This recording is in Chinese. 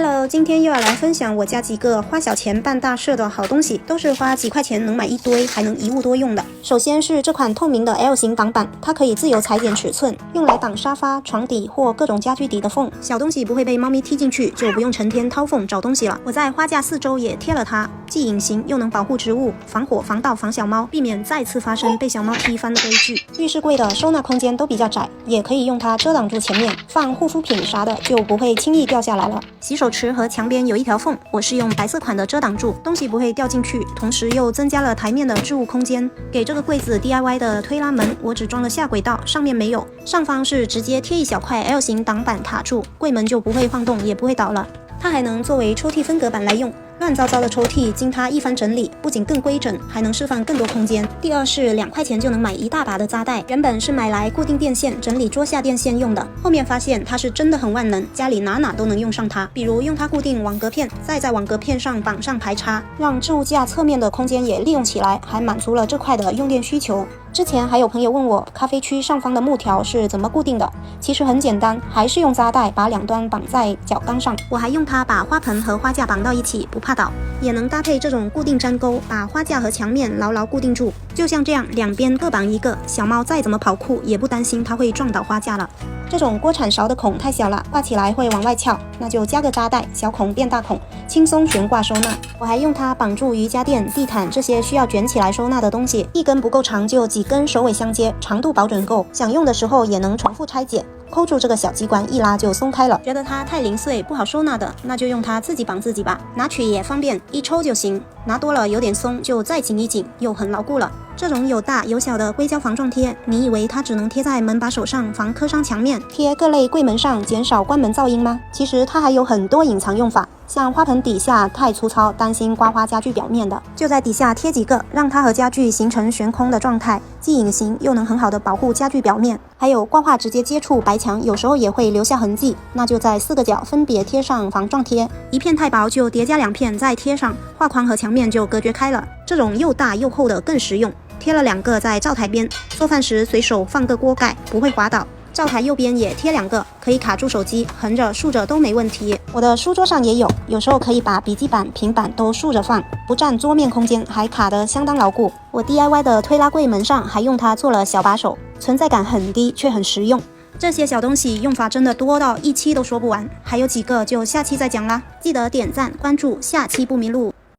Hello， 今天又要来分享我家几个花小钱办大事的好东西，都是花几块钱能买一堆，还能一物多用的。首先是这款透明的 L 型挡板，它可以自由裁剪尺寸，用来挡沙发、床底或各种家具底的缝，小东西不会被猫咪踢进去，就不用成天掏缝找东西了。我在花架四周也贴了它，既隐形又能保护植物，防火、防盗、防小猫，避免再次发生被小猫踢翻的悲剧。浴室柜的收纳空间都比较窄，也可以用它遮挡住前面，放护肤品啥的就不会轻易掉下来了。洗手池和墙边有一条缝，我是用白色款的遮挡住，东西不会掉进去，同时又增加了台面的置物空间。给这个柜子 DIY 的推拉门，我只装了下轨道，上面没有，上方是直接贴一小块 L 型挡板卡住，柜门就不会晃动，也不会倒了。它还能作为抽屉分隔板来用，乱糟糟的抽屉经它一番整理，不仅更规整，还能释放更多空间。第二是2块钱就能买一大把的扎带，原本是买来固定电线、整理桌下电线用的，后面发现它是真的很万能，家里哪都能用上它。比如用它固定网格片，再在网格片上绑上排插，让置物架侧面的空间也利用起来，还满足了这块的用电需求。之前还有朋友问我咖啡区上方的木条是怎么固定的，其实很简单，还是用扎带把两端绑在角钢上。我还用它把花盆和花架绑到一起，不怕倒，也能搭配这种固定粘钩，把花架和墙面牢牢固定住。就像这样，两边各绑一个，小猫再怎么跑酷也不担心它会撞倒花架了。这种锅铲勺的孔太小了，挂起来会往外翘，那就加个扎带，小孔变大孔，轻松悬挂收纳。我还用它绑住瑜伽垫、地毯这些需要卷起来收纳的东西，一根不够长就几根首尾相接，长度保准够，想用的时候也能重复拆解。扣住这个小机关，一拉就松开了。觉得它太零碎不好收纳的，那就用它自己绑自己吧，拿取也方便，一抽就行。拿多了有点松，就再紧一紧，又很牢固了。这种有大有小的硅胶防撞贴，你以为它只能贴在门把手上防磕伤墙面，贴各类柜门上减少关门噪音吗？其实它还有很多隐藏用法，像花盆底下太粗糙，担心刮花家具表面的，就在底下贴几个，让它和家具形成悬空的状态，既隐形又能很好的保护家具表面。还有挂画直接接触白墙，有时候也会留下痕迹，那就在4个角分别贴上防撞贴，一片太薄就叠加2片再贴上，画框和墙面就隔绝开了。这种又大又厚的更实用，贴了2个在灶台边，做饭时随手放个锅盖，不会滑倒。灶台右边也贴2个，可以卡住手机，横着竖着都没问题。我的书桌上也有，有时候可以把笔记本、平板都竖着放，不占桌面空间，还卡得相当牢固。我 DIY 的推拉柜门上还用它做了小把手，存在感很低却很实用。这些小东西用法真的多到一期都说不完，还有几个就下期再讲啦。记得点赞关注，下期不迷路。